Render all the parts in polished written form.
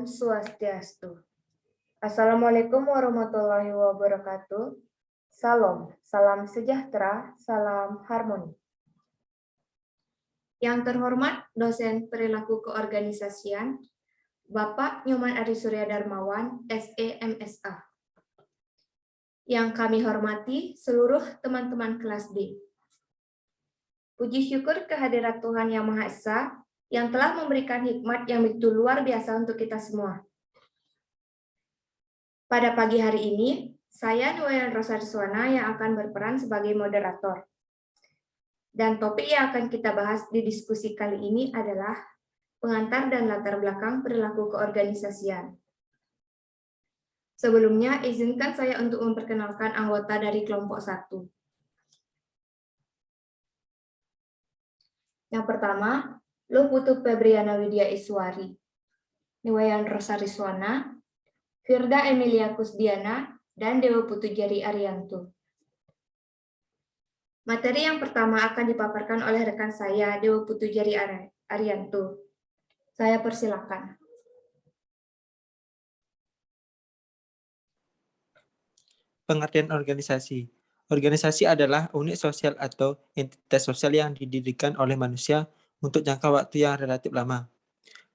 Om Swastiastu. Assalamualaikum warahmatullahi wabarakatuh. Salam, salam sejahtera, salam harmoni. Yang terhormat dosen perilaku keorganisasian, Bapak Nyoman Ari Surya Darmawan, SE MSA. Yang kami hormati seluruh teman-teman kelas D. Puji syukur kehadirat Tuhan Yang Maha Esa yang telah memberikan hikmat yang begitu luar biasa untuk kita semua. Pada pagi hari ini, saya Nuwayan Rosariswana yang akan berperan sebagai moderator. Dan topik yang akan kita bahas di diskusi kali ini adalah pengantar dan latar belakang perilaku keorganisasian. Sebelumnya, izinkan saya untuk memperkenalkan anggota dari kelompok 1. Yang pertama, Luh Putu Febriana Widya Iswari, Nuwayan Rosariswana, Firda Emilia Kusdiana, dan Dewa Putu Jari Arianto. Materi yang pertama akan dipaparkan oleh rekan saya, Dewa Putu Jari Arianto. Saya persilakan. Pengertian organisasi. Organisasi adalah unit sosial atau entitas sosial yang didirikan oleh manusia untuk jangka waktu yang relatif lama.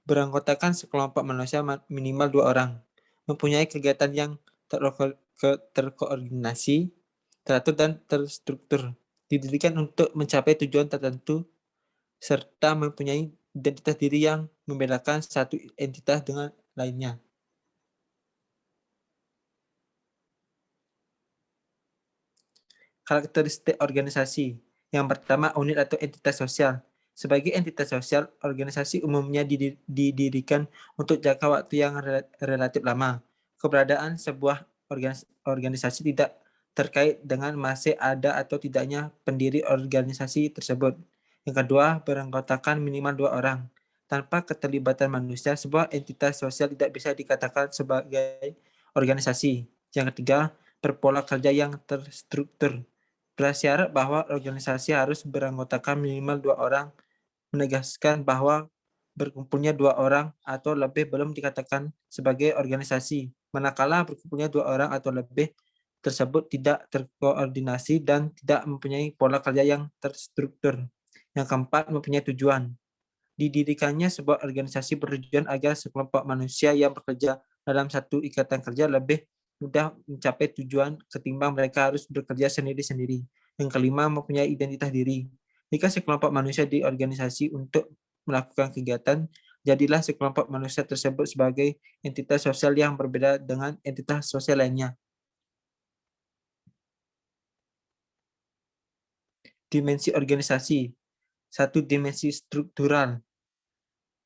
Beranggotakan sekelompok manusia minimal 2 orang. Mempunyai kegiatan yang terkoordinasi, teratur, dan terstruktur. Didirikan untuk mencapai tujuan tertentu, serta mempunyai identitas diri yang membedakan satu entitas dengan lainnya. Karakteristik organisasi. Yang pertama, unit atau entitas sosial. Sebagai entitas sosial, organisasi umumnya didirikan untuk jangka waktu yang relatif lama. Keberadaan sebuah organisasi tidak terkait dengan masih ada atau tidaknya pendiri organisasi tersebut. Yang kedua, beranggotakan minimal 2 orang. Tanpa keterlibatan manusia, sebuah entitas sosial tidak bisa dikatakan sebagai organisasi. Yang ketiga, berpola kerja yang terstruktur. Bersyarat bahwa organisasi harus beranggotakan minimal 2 orang, menegaskan bahwa berkumpulnya 2 orang atau lebih belum dikatakan sebagai organisasi, manakala berkumpulnya 2 orang atau lebih tersebut tidak terkoordinasi dan tidak mempunyai pola kerja yang terstruktur. Yang keempat, mempunyai tujuan. Didirikannya sebuah organisasi bertujuan agar sekelompok manusia yang bekerja dalam satu ikatan kerja lebih mudah mencapai tujuan ketimbang mereka harus bekerja sendiri-sendiri. Yang kelima, mempunyai identitas diri. Jika sekelompok manusia di organisasi untuk melakukan kegiatan, jadilah sekelompok manusia tersebut sebagai entitas sosial yang berbeda dengan entitas sosial lainnya. Dimensi organisasi. 1. Dimensi struktural.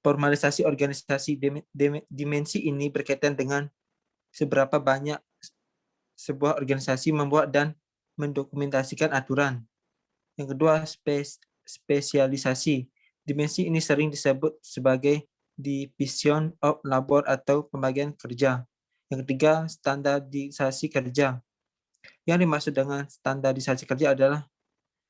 Formalisasi organisasi. Dimensi ini berkaitan dengan seberapa banyak sebuah organisasi membuat dan mendokumentasikan aturan. Yang kedua, spesialisasi. Dimensi ini sering disebut sebagai division of labor atau pembagian kerja. Yang ketiga, standarisasi kerja. Yang dimaksud dengan standarisasi kerja adalah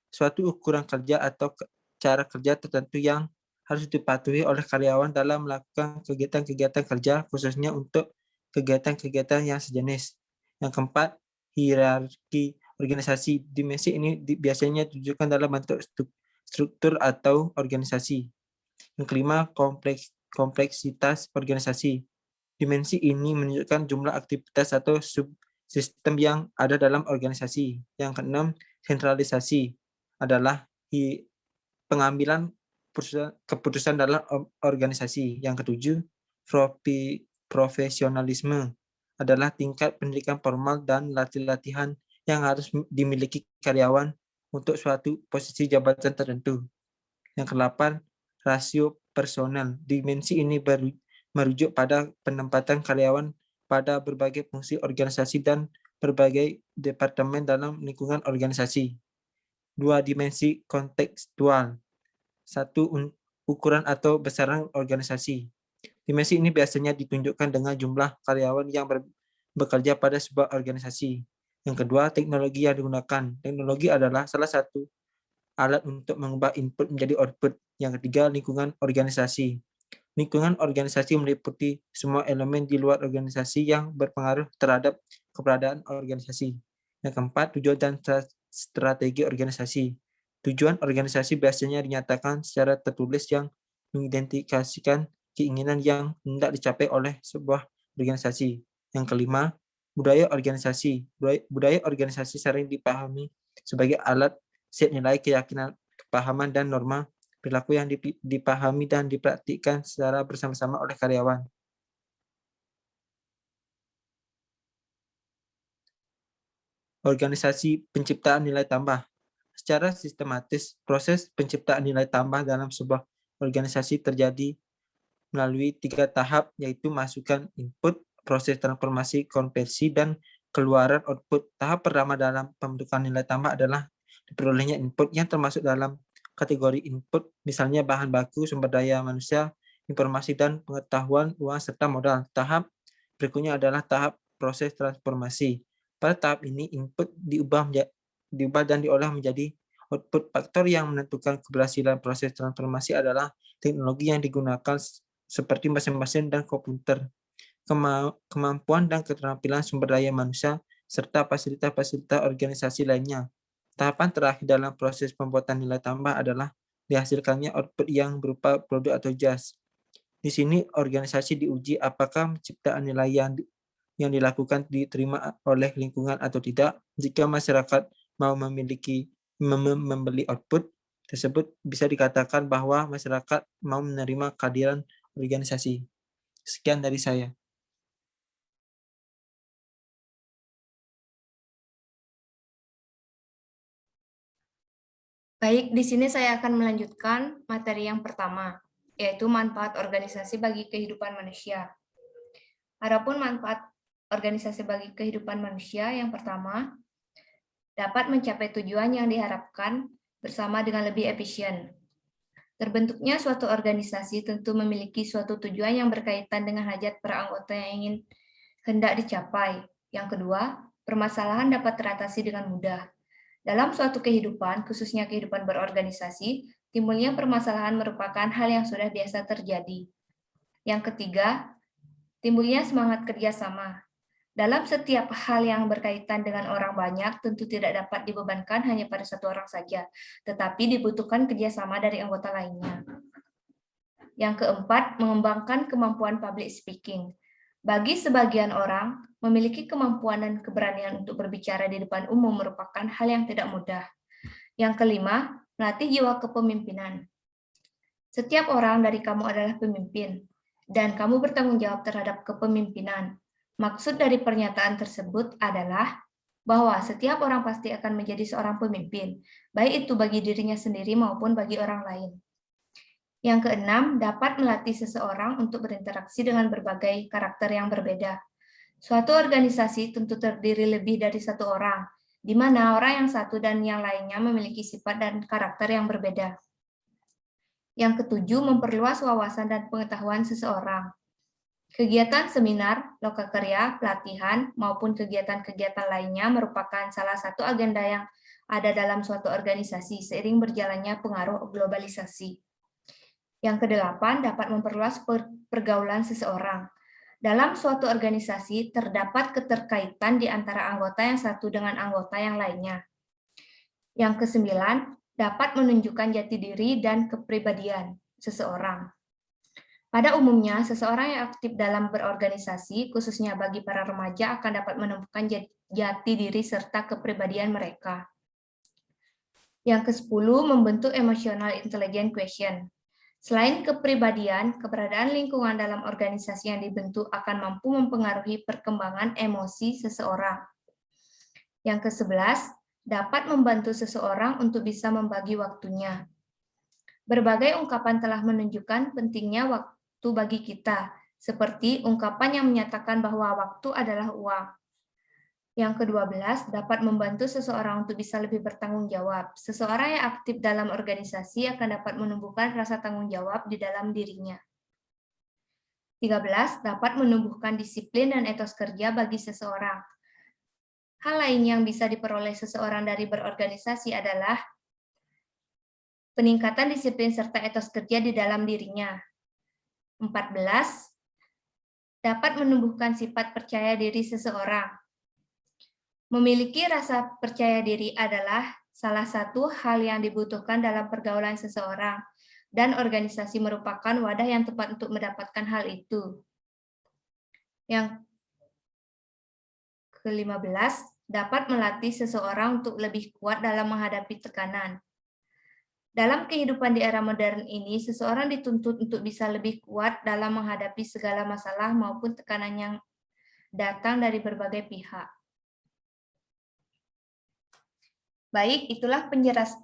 suatu ukuran kerja atau cara kerja tertentu yang harus dipatuhi oleh karyawan dalam melakukan kegiatan-kegiatan kerja, khususnya untuk kegiatan-kegiatan yang sejenis. Yang keempat, hierarki organisasi. Dimensi ini biasanya ditujukan dalam bentuk struktur atau organisasi. Yang kelima, kompleksitas organisasi. Dimensi ini menunjukkan jumlah aktivitas atau subsistem yang ada dalam organisasi. Yang keenam, sentralisasi adalah pengambilan keputusan dalam organisasi. Yang ketujuh, profesionalisme adalah tingkat pendidikan formal dan latihan yang harus dimiliki karyawan untuk suatu posisi jabatan tertentu. Yang kedelapan, rasio personel. Dimensi ini merujuk pada penempatan karyawan pada berbagai fungsi organisasi dan berbagai departemen dalam lingkungan organisasi. 2. Dimensi kontekstual. 1. Ukuran atau besaran organisasi. Dimensi ini biasanya ditunjukkan dengan jumlah karyawan yang bekerja pada sebuah organisasi. Yang kedua, teknologi yang digunakan. Teknologi adalah salah satu alat untuk mengubah input menjadi output. Yang ketiga, lingkungan organisasi. Lingkungan organisasi meliputi semua elemen di luar organisasi yang berpengaruh terhadap keberadaan organisasi. Yang keempat, tujuan dan strategi organisasi. Tujuan organisasi biasanya dinyatakan secara tertulis yang mengidentifikasikan keinginan yang hendak dicapai oleh sebuah organisasi. Yang kelima, budaya organisasi. Budaya organisasi sering dipahami sebagai alat set nilai, keyakinan, kepahaman, dan norma perilaku yang dipahami dan dipraktikkan secara bersama-sama oleh karyawan. Organisasi penciptaan nilai tambah. Secara sistematis, proses penciptaan nilai tambah dalam sebuah organisasi terjadi melalui 3 tahap, yaitu masukan input, proses transformasi konversi, dan keluaran output. Tahap pertama dalam pembentukan nilai tambah adalah diperolehnya input yang termasuk dalam kategori input, misalnya bahan baku, sumber daya manusia, informasi dan pengetahuan, uang, serta modal. Tahap berikutnya adalah tahap proses transformasi. Pada tahap ini, input diubah dan diolah menjadi output. Faktor yang menentukan keberhasilan proses transformasi adalah teknologi yang digunakan seperti mesin-mesin dan komputer, kemampuan dan keterampilan sumber daya manusia, serta fasilitas-fasilitas organisasi lainnya. Tahapan terakhir dalam proses pembuatan nilai tambah adalah dihasilkannya output yang berupa produk atau jas. Di sini organisasi diuji apakah penciptaan nilai yang dilakukan diterima oleh lingkungan atau tidak. Jika masyarakat mau membeli output tersebut, bisa dikatakan bahwa masyarakat mau menerima kehadiran organisasi. Sekian dari saya. Baik, di sini saya akan melanjutkan materi yang pertama, yaitu manfaat organisasi bagi kehidupan manusia. Adapun manfaat organisasi bagi kehidupan manusia yang pertama, dapat mencapai tujuan yang diharapkan bersama dengan lebih efisien. Terbentuknya suatu organisasi tentu memiliki suatu tujuan yang berkaitan dengan hajat para anggota yang hendak dicapai. Yang kedua, permasalahan dapat teratasi dengan mudah. Dalam suatu kehidupan, khususnya kehidupan berorganisasi, timbulnya permasalahan merupakan hal yang sudah biasa terjadi. Yang ketiga, timbulnya semangat kerjasama. Dalam setiap hal yang berkaitan dengan orang banyak, tentu tidak dapat dibebankan hanya pada satu orang saja, tetapi dibutuhkan kerjasama dari anggota lainnya. Yang keempat, mengembangkan kemampuan public speaking. Bagi sebagian orang, memiliki kemampuan dan keberanian untuk berbicara di depan umum merupakan hal yang tidak mudah. Yang kelima, melatih jiwa kepemimpinan. Setiap orang dari kamu adalah pemimpin, dan kamu bertanggung jawab terhadap kepemimpinan. Maksud dari pernyataan tersebut adalah bahwa setiap orang pasti akan menjadi seorang pemimpin, baik itu bagi dirinya sendiri maupun bagi orang lain. Yang keenam, dapat melatih seseorang untuk berinteraksi dengan berbagai karakter yang berbeda. Suatu organisasi tentu terdiri lebih dari satu orang, di mana orang yang satu dan yang lainnya memiliki sifat dan karakter yang berbeda. Yang ketujuh, memperluas wawasan dan pengetahuan seseorang. Kegiatan seminar, lokakarya, pelatihan, maupun kegiatan-kegiatan lainnya merupakan salah satu agenda yang ada dalam suatu organisasi seiring berjalannya pengaruh globalisasi. Yang kedelapan, dapat memperluas pergaulan seseorang. Dalam suatu organisasi, terdapat keterkaitan di antara anggota yang satu dengan anggota yang lainnya. Yang kesembilan, dapat menunjukkan jati diri dan kepribadian seseorang. Pada umumnya, seseorang yang aktif dalam berorganisasi, khususnya bagi para remaja, akan dapat menemukan jati diri serta kepribadian mereka. Yang ke-10, membentuk emotional intelligence quotient. Selain kepribadian, keberadaan lingkungan dalam organisasi yang dibentuk akan mampu mempengaruhi perkembangan emosi seseorang. Yang ke-11, dapat membantu seseorang untuk bisa membagi waktunya. Berbagai ungkapan telah menunjukkan pentingnya waktu bagi kita, seperti ungkapan yang menyatakan bahwa waktu adalah uang. Yang ke-12, dapat membantu seseorang untuk bisa lebih bertanggung jawab. Seseorang yang aktif dalam organisasi akan dapat menumbuhkan rasa tanggung jawab di dalam dirinya. 13, dapat menumbuhkan disiplin dan etos kerja bagi seseorang. Hal lain yang bisa diperoleh seseorang dari berorganisasi adalah peningkatan disiplin serta etos kerja di dalam dirinya. 14. Dapat menumbuhkan sifat percaya diri seseorang. Memiliki rasa percaya diri adalah salah satu hal yang dibutuhkan dalam pergaulan seseorang, dan organisasi merupakan wadah yang tepat untuk mendapatkan hal itu. Yang ke-15, dapat melatih seseorang untuk lebih kuat dalam menghadapi tekanan. Dalam kehidupan di era modern ini, seseorang dituntut untuk bisa lebih kuat dalam menghadapi segala masalah maupun tekanan yang datang dari berbagai pihak. Baik, itulah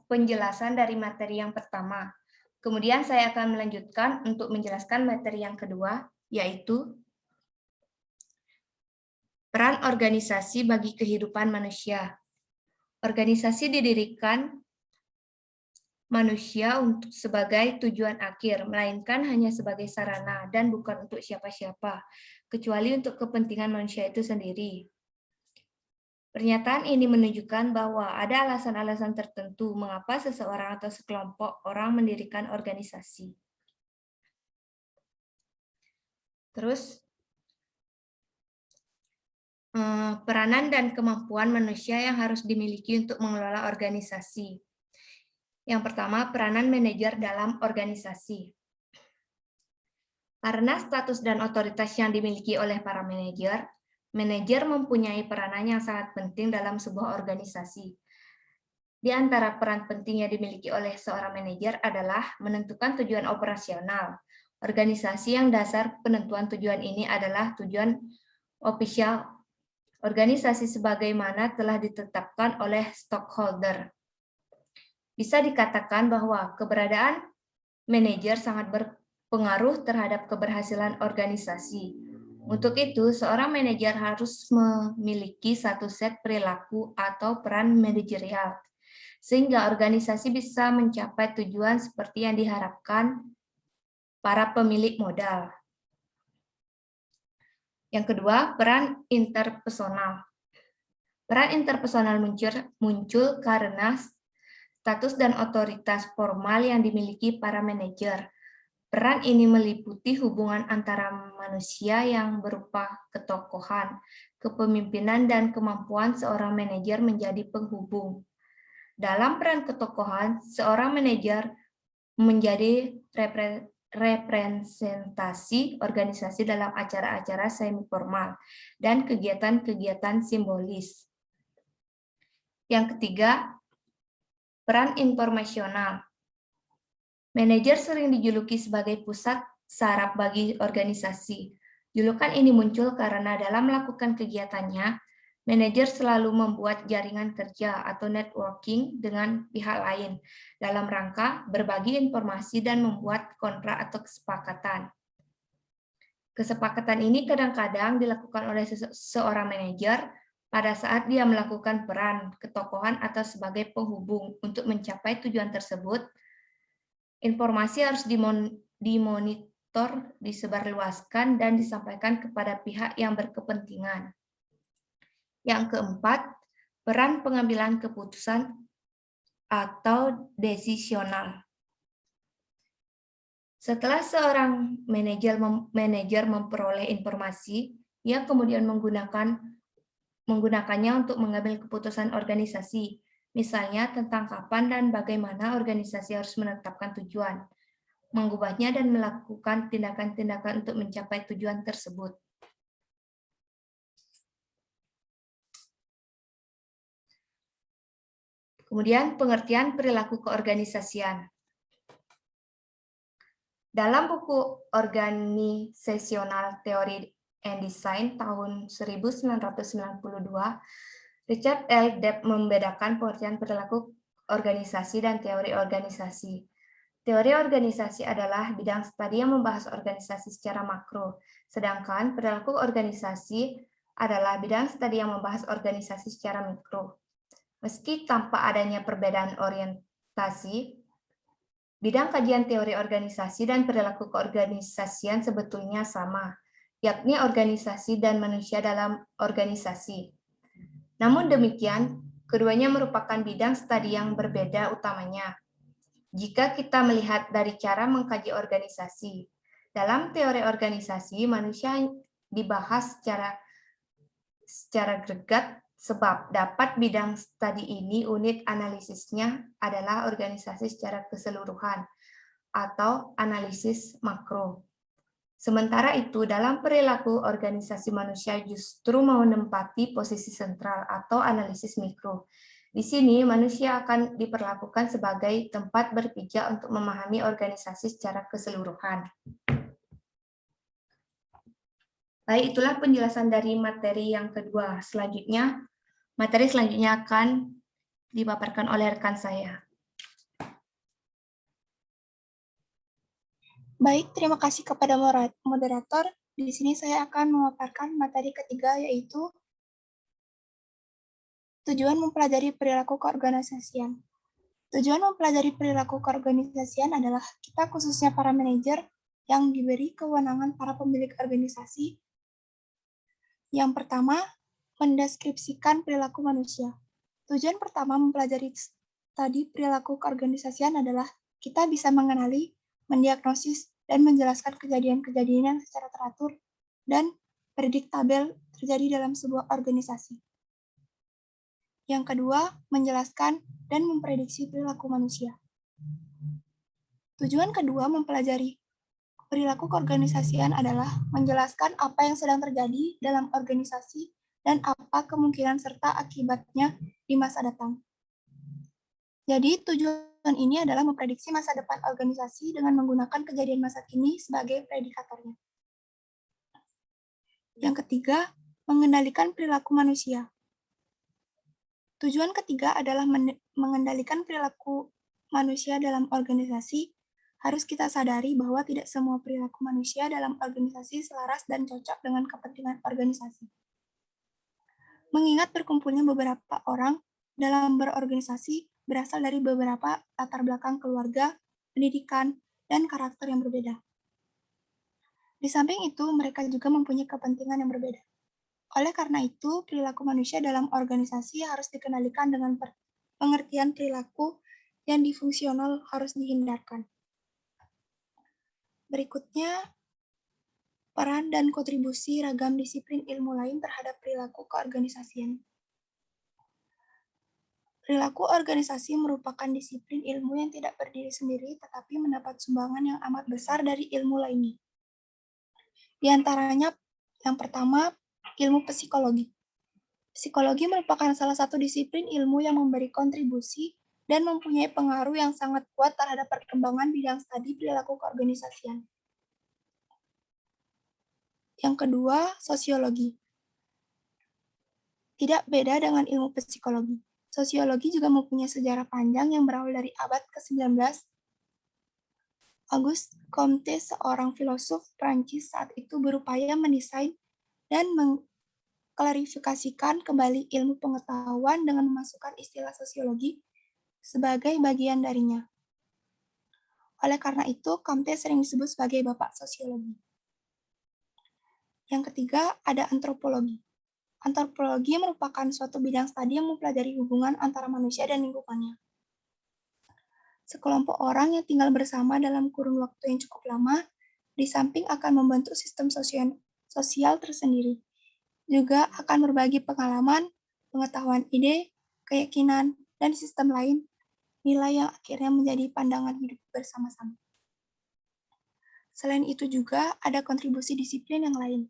penjelasan dari materi yang pertama. Kemudian saya akan melanjutkan untuk menjelaskan materi yang kedua, yaitu peran organisasi bagi kehidupan manusia. Organisasi didirikan manusia untuk sebagai tujuan akhir, melainkan hanya sebagai sarana dan bukan untuk siapa-siapa, kecuali untuk kepentingan manusia itu sendiri. Pernyataan ini menunjukkan bahwa ada alasan-alasan tertentu mengapa seseorang atau sekelompok orang mendirikan organisasi. Terus, peranan dan kemampuan manusia yang harus dimiliki untuk mengelola organisasi. Yang pertama, peranan manajer dalam organisasi. Karena status dan otoritas yang dimiliki oleh para manajer, manajer mempunyai peranan yang sangat penting dalam sebuah organisasi. Di antara peran penting yang dimiliki oleh seorang manajer adalah menentukan tujuan operasional. Organisasi yang dasar penentuan tujuan ini adalah tujuan ofisial organisasi sebagaimana telah ditetapkan oleh stockholder. Bisa dikatakan bahwa keberadaan manajer sangat berpengaruh terhadap keberhasilan organisasi. Untuk itu, seorang manajer harus memiliki satu set perilaku atau peran manajerial, sehingga organisasi bisa mencapai tujuan seperti yang diharapkan para pemilik modal. Yang kedua, peran interpersonal. Peran interpersonal muncul karena status dan otoritas formal yang dimiliki para manajer. Peran ini meliputi hubungan antara manusia yang berupa ketokohan, kepemimpinan, dan kemampuan seorang manajer menjadi penghubung. Dalam peran ketokohan, seorang manajer menjadi representasi organisasi dalam acara-acara semi-formal dan kegiatan-kegiatan simbolis. Yang ketiga, peran informasional. Manajer sering dijuluki sebagai pusat saraf bagi organisasi. Julukan ini muncul karena dalam melakukan kegiatannya, manajer selalu membuat jaringan kerja atau networking dengan pihak lain dalam rangka berbagi informasi dan membuat kontrak atau kesepakatan. Kesepakatan ini kadang-kadang dilakukan oleh seorang manajer pada saat dia melakukan peran ketokohan atau sebagai penghubung. Untuk mencapai tujuan tersebut, informasi harus dimonitor, disebarluaskan, dan disampaikan kepada pihak yang berkepentingan. Yang keempat, peran pengambilan keputusan atau decisional. Setelah seorang manajer memperoleh informasi, ia kemudian menggunakannya untuk mengambil keputusan organisasi, misalnya tentang kapan dan bagaimana organisasi harus menetapkan tujuan, mengubahnya, dan melakukan tindakan-tindakan untuk mencapai tujuan tersebut. Kemudian pengertian perilaku keorganisasian. Dalam buku Organizational Theory and Design tahun 1992, Richard L. Depp membedakan pengertian perilaku organisasi dan teori organisasi. Teori organisasi adalah bidang studi yang membahas organisasi secara makro, sedangkan perilaku organisasi adalah bidang studi yang membahas organisasi secara mikro. Meski tanpa adanya perbedaan orientasi, bidang kajian teori organisasi dan perilaku keorganisasian sebetulnya sama, yakni organisasi dan manusia dalam organisasi. Namun demikian, keduanya merupakan bidang studi yang berbeda utamanya. Jika kita melihat dari cara mengkaji organisasi, Dalam teori organisasi, manusia dibahas secara gregat sebab dapat bidang studi ini unit analisisnya adalah organisasi secara keseluruhan atau analisis makro. Sementara itu, dalam perilaku organisasi manusia justru menempati posisi sentral atau analisis mikro. Di sini, manusia akan diperlakukan sebagai tempat berpijak untuk memahami organisasi secara keseluruhan. Baik, itulah penjelasan dari materi yang kedua. Materi selanjutnya akan dipaparkan oleh rekan saya. Baik, terima kasih kepada moderator. Di sini saya akan memaparkan materi ketiga, yaitu tujuan mempelajari perilaku keorganisasian. Tujuan mempelajari perilaku keorganisasian adalah kita, khususnya para manajer, yang diberi kewenangan para pemilik organisasi. Yang pertama, mendeskripsikan perilaku manusia. Tujuan pertama mempelajari studi perilaku keorganisasian adalah kita bisa mengenali, mendiagnosis, dan menjelaskan kejadian-kejadian secara teratur dan prediktabel terjadi dalam sebuah organisasi. Yang kedua, menjelaskan dan memprediksi perilaku manusia. Tujuan kedua mempelajari perilaku keorganisasian adalah menjelaskan apa yang sedang terjadi dalam organisasi dan apa kemungkinan serta akibatnya di masa datang. Jadi, tujuan ini adalah memprediksi masa depan organisasi dengan menggunakan kejadian masa kini sebagai predikatornya. Yang ketiga, mengendalikan perilaku manusia. Tujuan ketiga adalah mengendalikan perilaku manusia dalam organisasi. Harus kita sadari bahwa tidak semua perilaku manusia dalam organisasi selaras dan cocok dengan kepentingan organisasi. Mengingat berkumpulnya beberapa orang dalam berorganisasi berasal dari beberapa latar belakang keluarga, pendidikan, dan karakter yang berbeda. Di samping itu, mereka juga mempunyai kepentingan yang berbeda. Oleh karena itu, perilaku manusia dalam organisasi harus dikendalikan dengan pengertian perilaku yang disfungsional harus dihindarkan. Berikutnya, peran dan kontribusi ragam disiplin ilmu lain terhadap perilaku keorganisasian. Perilaku organisasi merupakan disiplin ilmu yang tidak berdiri sendiri, tetapi mendapat sumbangan yang amat besar dari ilmu lainnya. Di antaranya, yang pertama, ilmu psikologi. Psikologi merupakan salah satu disiplin ilmu yang memberi kontribusi dan mempunyai pengaruh yang sangat kuat terhadap perkembangan bidang studi perilaku keorganisasian. Yang kedua, sosiologi. Tidak beda dengan ilmu psikologi. Sosiologi juga mempunyai sejarah panjang yang berawal dari abad ke-19. Auguste Comte, seorang filosof Prancis saat itu, berupaya mendesain dan mengklarifikasikan kembali ilmu pengetahuan dengan memasukkan istilah sosiologi sebagai bagian darinya. Oleh karena itu, Comte sering disebut sebagai bapak sosiologi. Yang ketiga, ada antropologi. Antropologi merupakan suatu bidang studi yang mempelajari hubungan antara manusia dan lingkungannya. Sekelompok orang yang tinggal bersama dalam kurun waktu yang cukup lama, di samping akan membentuk sistem sosial tersendiri, juga akan berbagi pengalaman, pengetahuan ide, keyakinan, dan sistem lain, nilai yang akhirnya menjadi pandangan hidup bersama-sama. Selain itu juga ada kontribusi disiplin yang lain.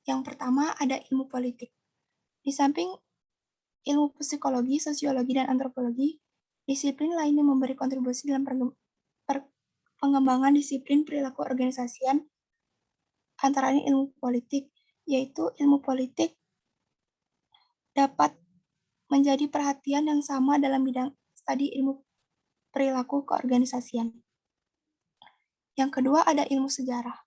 Yang pertama ada ilmu politik. Di samping ilmu psikologi, sosiologi, dan antropologi, disiplin lain yang memberi kontribusi dalam pengembangan disiplin perilaku organisasian antara lain ilmu politik, yaitu ilmu politik dapat menjadi perhatian yang sama dalam bidang studi ilmu perilaku keorganisasian. Yang kedua ada ilmu sejarah.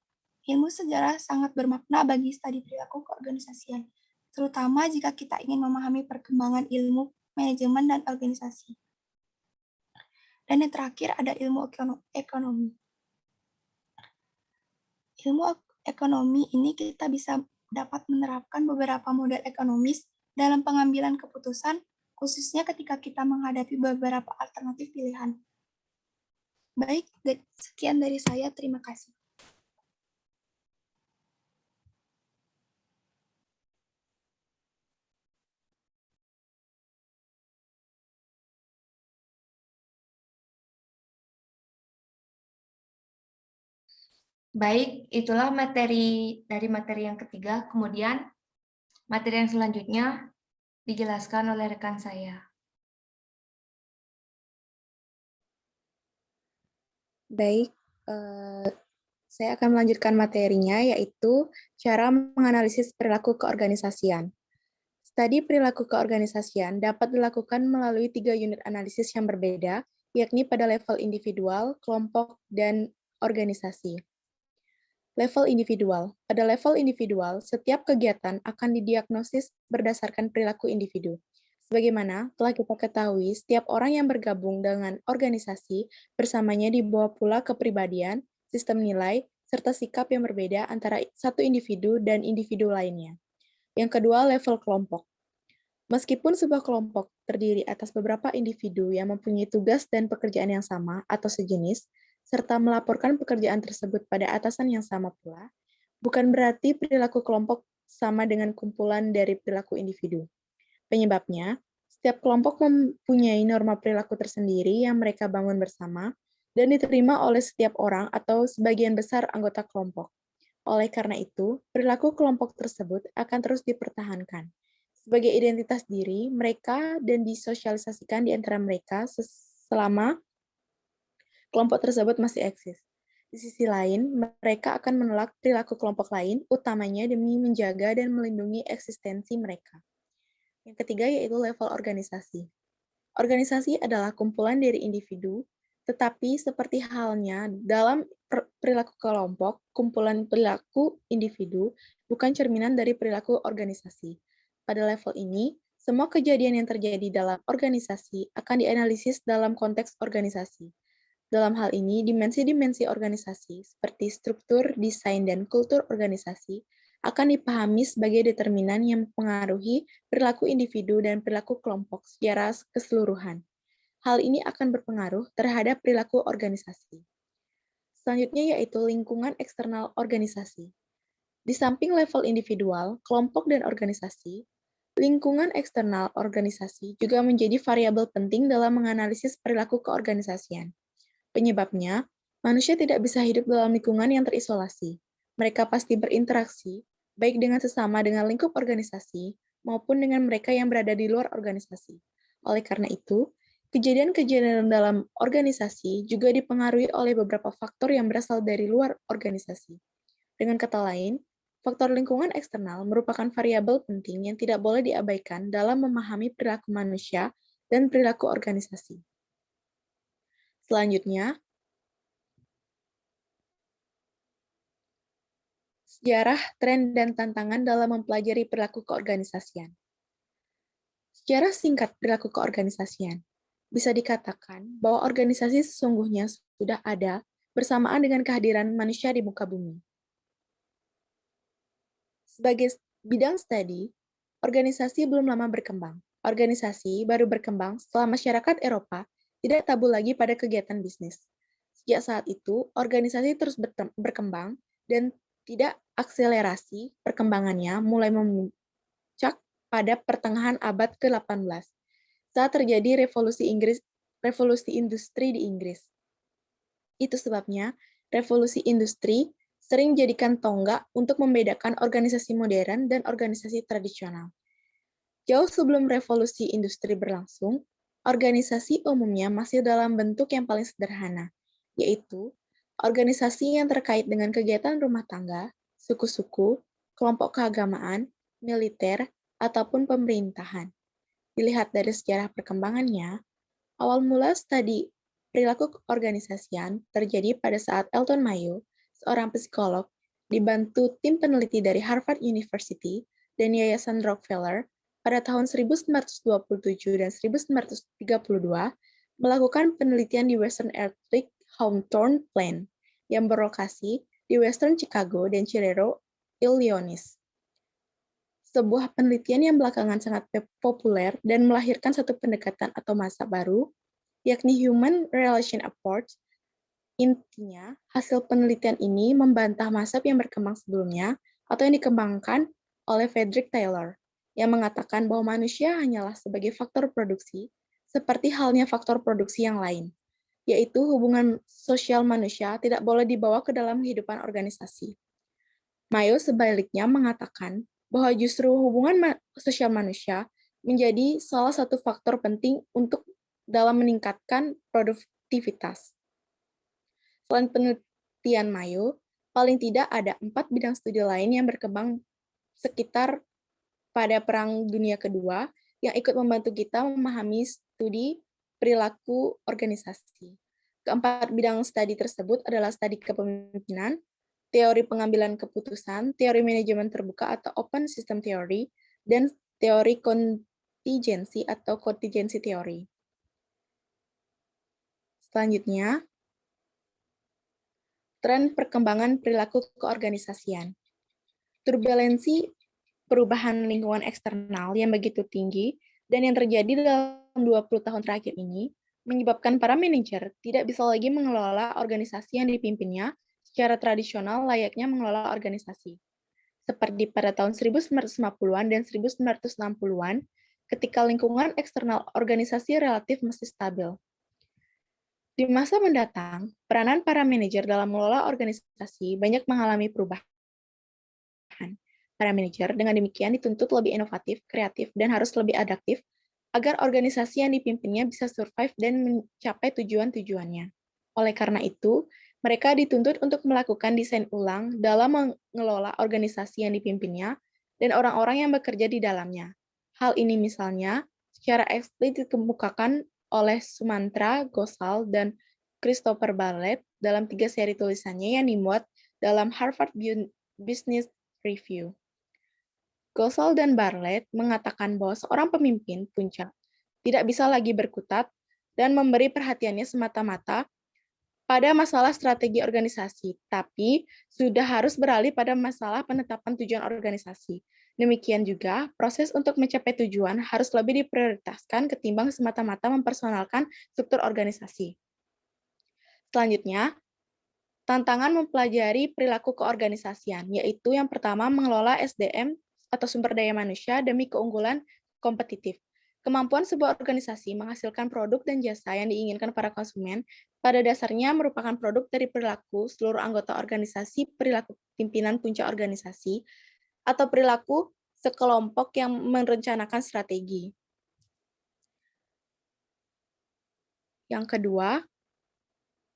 Ilmu sejarah sangat bermakna bagi studi perilaku keorganisasian, terutama jika kita ingin memahami perkembangan ilmu manajemen dan organisasi. Dan yang terakhir ada ilmu ekonomi. Ilmu ekonomi ini kita bisa dapat menerapkan beberapa model ekonomis dalam pengambilan keputusan, khususnya ketika kita menghadapi beberapa alternatif pilihan. Baik, sekian dari saya. Terima kasih. Baik, itulah materi dari materi yang ketiga. Kemudian materi yang selanjutnya dijelaskan oleh rekan saya. Baik, saya akan melanjutkan materinya, yaitu cara menganalisis perilaku keorganisasian. Studi perilaku keorganisasian dapat dilakukan melalui 3 unit analisis yang berbeda, yakni pada level individual, kelompok, dan organisasi. Level individual. Pada level individual, setiap kegiatan akan didiagnosis berdasarkan perilaku individu. Sebagaimana telah kita ketahui, setiap orang yang bergabung dengan organisasi bersamanya dibawa pula kepribadian, sistem nilai, serta sikap yang berbeda antara satu individu dan individu lainnya. Yang kedua, level kelompok. Meskipun sebuah kelompok terdiri atas beberapa individu yang mempunyai tugas dan pekerjaan yang sama atau sejenis, serta melaporkan pekerjaan tersebut pada atasan yang sama pula, bukan berarti perilaku kelompok sama dengan kumpulan dari perilaku individu. Penyebabnya, setiap kelompok mempunyai norma perilaku tersendiri yang mereka bangun bersama dan diterima oleh setiap orang atau sebagian besar anggota kelompok. Oleh karena itu, perilaku kelompok tersebut akan terus dipertahankan sebagai identitas diri mereka dan disosialisasikan di antara mereka selama kelompok tersebut masih eksis. Di sisi lain, mereka akan menolak perilaku kelompok lain, utamanya demi menjaga dan melindungi eksistensi mereka. Yang ketiga yaitu level organisasi. Organisasi adalah kumpulan dari individu, tetapi seperti halnya dalam perilaku kelompok, kumpulan perilaku individu bukan cerminan dari perilaku organisasi. Pada level ini, semua kejadian yang terjadi dalam organisasi akan dianalisis dalam konteks organisasi. Dalam hal ini, dimensi-dimensi organisasi seperti struktur, desain, dan kultur organisasi akan dipahami sebagai determinan yang mempengaruhi perilaku individu dan perilaku kelompok secara keseluruhan. Hal ini akan berpengaruh terhadap perilaku organisasi. Selanjutnya yaitu lingkungan eksternal organisasi. Di samping level individual, kelompok, dan organisasi, lingkungan eksternal organisasi juga menjadi variabel penting dalam menganalisis perilaku keorganisasian. Penyebabnya, manusia tidak bisa hidup dalam lingkungan yang terisolasi. Mereka pasti berinteraksi, baik dengan sesama dengan lingkup organisasi, maupun dengan mereka yang berada di luar organisasi. Oleh karena itu, kejadian-kejadian dalam organisasi juga dipengaruhi oleh beberapa faktor yang berasal dari luar organisasi. Dengan kata lain, faktor lingkungan eksternal merupakan variabel penting yang tidak boleh diabaikan dalam memahami perilaku manusia dan perilaku organisasi. Selanjutnya, sejarah, tren, dan tantangan dalam mempelajari perilaku keorganisasian. Sejarah singkat perilaku keorganisasian. Bisa dikatakan bahwa organisasi sesungguhnya sudah ada bersamaan dengan kehadiran manusia di muka bumi. Sebagai bidang studi, organisasi belum lama berkembang. Organisasi baru berkembang setelah masyarakat Eropa tidak tabu lagi pada kegiatan bisnis. Sejak saat itu, organisasi terus berkembang dan tidak akselerasi perkembangannya mulai memuncak pada pertengahan abad ke-18 saat terjadi revolusi industri di Inggris. Itu sebabnya revolusi industri sering dijadikan tonggak untuk membedakan organisasi modern dan organisasi tradisional. Jauh sebelum revolusi industri berlangsung, organisasi umumnya masih dalam bentuk yang paling sederhana, yaitu organisasi yang terkait dengan kegiatan rumah tangga, suku-suku, kelompok keagamaan, militer, ataupun pemerintahan. Dilihat dari sejarah perkembangannya, awal mula studi perilaku keorganisasian terjadi pada saat Elton Mayo, seorang psikolog, dibantu tim peneliti dari Harvard University dan Yayasan Rockefeller pada tahun 1927 dan 1932 melakukan penelitian di Western Electric Hawthorne Plant yang berlokasi di Western Chicago dan Cicero, Illinois. Sebuah penelitian yang belakangan sangat populer dan melahirkan satu pendekatan atau masa baru, yakni Human Relation Approach. Intinya, hasil penelitian ini membantah mazhab yang berkembang sebelumnya atau yang dikembangkan oleh Frederick Taylor, yang mengatakan bahwa manusia hanyalah sebagai faktor produksi, seperti halnya faktor produksi yang lain. yaitu hubungan sosial manusia tidak boleh dibawa ke dalam kehidupan organisasi. Mayo sebaliknya mengatakan bahwa justru hubungan sosial manusia menjadi salah satu faktor penting untuk dalam meningkatkan produktivitas. Selain penelitian Mayo, paling tidak ada 4 bidang studi lain yang berkembang sekitar pada Perang Dunia Kedua yang ikut membantu kita memahami studi perilaku organisasi. Keempat bidang studi tersebut adalah studi kepemimpinan, teori pengambilan keputusan, teori manajemen terbuka atau open system theory, dan teori kontingensi atau contingency theory. Selanjutnya, tren perkembangan perilaku keorganisasian. Turbulensi perubahan lingkungan eksternal yang begitu tinggi dan yang terjadi dalam 20 tahun terakhir ini menyebabkan para manajer tidak bisa lagi mengelola organisasi yang dipimpinnya secara tradisional layaknya mengelola organisasi. Seperti pada tahun 1950-an dan 1960-an, ketika lingkungan eksternal organisasi relatif masih stabil. Di masa mendatang, peranan para manajer dalam mengelola organisasi banyak mengalami perubahan. Para manajer dengan demikian dituntut lebih inovatif, kreatif, dan harus lebih adaptif agar organisasi yang dipimpinnya bisa survive dan mencapai tujuan-tujuannya. Oleh karena itu, mereka dituntut untuk melakukan desain ulang dalam mengelola organisasi yang dipimpinnya dan orang-orang yang bekerja di dalamnya. Hal ini misalnya secara eksplisit dikemukakan oleh Sumantra Ghosal dan Christopher Bartlett dalam 3 seri tulisannya yang dimuat dalam Harvard Business Review. Ghosal dan Bartlett mengatakan bahwa seorang pemimpin puncak tidak bisa lagi berkutat dan memberi perhatiannya semata-mata pada masalah strategi organisasi, tapi sudah harus beralih pada masalah penetapan tujuan organisasi. Demikian juga, proses untuk mencapai tujuan harus lebih diprioritaskan ketimbang semata-mata mempersonalkan struktur organisasi. Selanjutnya, tantangan mempelajari perilaku keorganisasian, yaitu yang pertama mengelola SDM atau sumber daya manusia demi keunggulan kompetitif. Kemampuan sebuah organisasi menghasilkan produk dan jasa yang diinginkan para konsumen pada dasarnya merupakan produk dari perilaku seluruh anggota organisasi, perilaku pimpinan puncak organisasi, atau perilaku sekelompok yang merencanakan strategi. Yang kedua,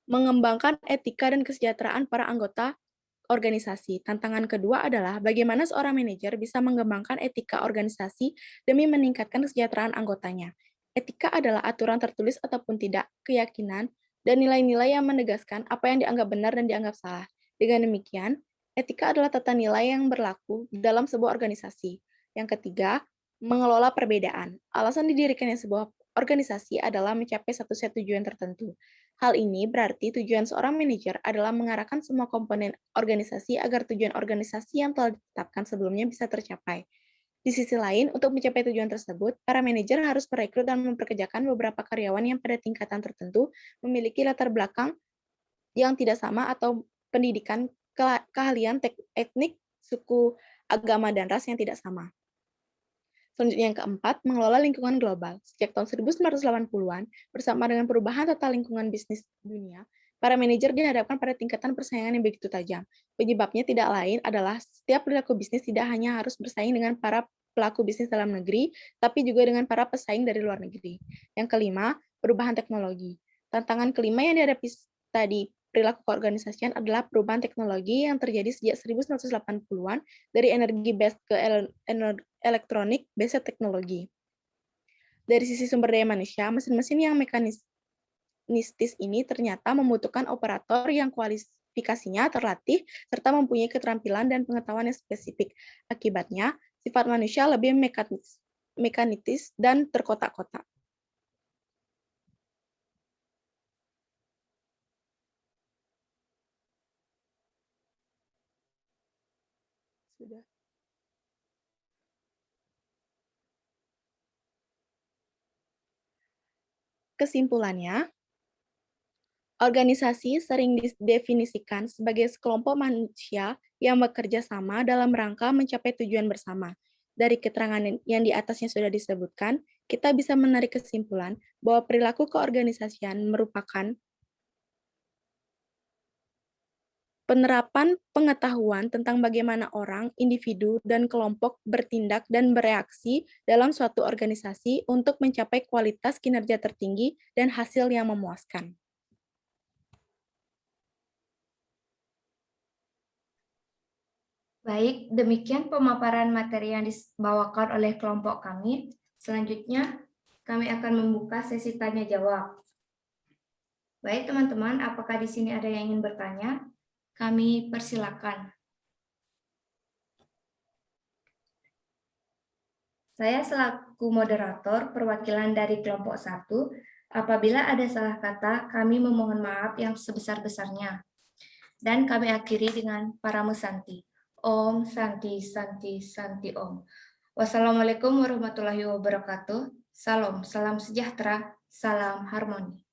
mengembangkan etika dan kesejahteraan para anggota organisasi. Tantangan kedua adalah bagaimana seorang manajer bisa mengembangkan etika organisasi demi meningkatkan kesejahteraan anggotanya. Etika adalah aturan tertulis ataupun tidak, keyakinan, dan nilai-nilai yang menegaskan apa yang dianggap benar dan dianggap salah. Dengan demikian, etika adalah tata nilai yang berlaku dalam sebuah organisasi. Yang ketiga, mengelola perbedaan. Alasan didirikannya sebuah organisasi adalah mencapai satu set tujuan tertentu. Hal ini berarti tujuan seorang manajer adalah mengarahkan semua komponen organisasi agar tujuan organisasi yang telah ditetapkan sebelumnya bisa tercapai. Di sisi lain, untuk mencapai tujuan tersebut, para manajer harus merekrut dan memperkerjakan beberapa karyawan yang pada tingkatan tertentu memiliki latar belakang yang tidak sama atau pendidikan, keahlian, etnik, suku, agama, dan ras yang tidak sama. Selanjutnya yang keempat, mengelola lingkungan global. Sejak tahun 1980-an, bersama dengan perubahan tata lingkungan bisnis dunia, para manajer dihadapkan pada tingkatan persaingan yang begitu tajam. Penyebabnya tidak lain adalah setiap perilaku bisnis tidak hanya harus bersaing dengan para pelaku bisnis dalam negeri, tapi juga dengan para pesaing dari luar negeri. Yang kelima, perubahan teknologi. Tantangan kelima yang dihadapi tadi perilaku keorganisasian adalah perubahan teknologi yang terjadi sejak 1980-an dari energi-based ke elektronik-based teknologi. Dari sisi sumber daya manusia, mesin-mesin yang mekanistis ini ternyata membutuhkan operator yang kualifikasinya terlatih serta mempunyai keterampilan dan pengetahuan yang spesifik. Akibatnya, sifat manusia lebih mekanitis dan terkotak-kotak. Sudah. Kesimpulannya, organisasi sering didefinisikan sebagai sekelompok manusia yang bekerja sama dalam rangka mencapai tujuan bersama. Dari keterangan yang di atasnya sudah disebutkan, kita bisa menarik kesimpulan bahwa perilaku keorganisasian merupakan penerapan pengetahuan tentang bagaimana orang, individu, dan kelompok bertindak dan bereaksi dalam suatu organisasi untuk mencapai kualitas kinerja tertinggi dan hasil yang memuaskan. Baik, demikian pemaparan materi yang dibawakan oleh kelompok kami. Selanjutnya, kami akan membuka sesi tanya jawab. Baik, teman-teman, apakah di sini ada yang ingin bertanya? Kami persilakan. Saya selaku moderator perwakilan dari kelompok 1, apabila ada salah kata, kami memohon maaf yang sebesar-besarnya. Dan kami akhiri dengan Paramusanti. Om Santi Santi Santi Om. Wassalamualaikum warahmatullahi wabarakatuh. Salam sejahtera, salam harmoni.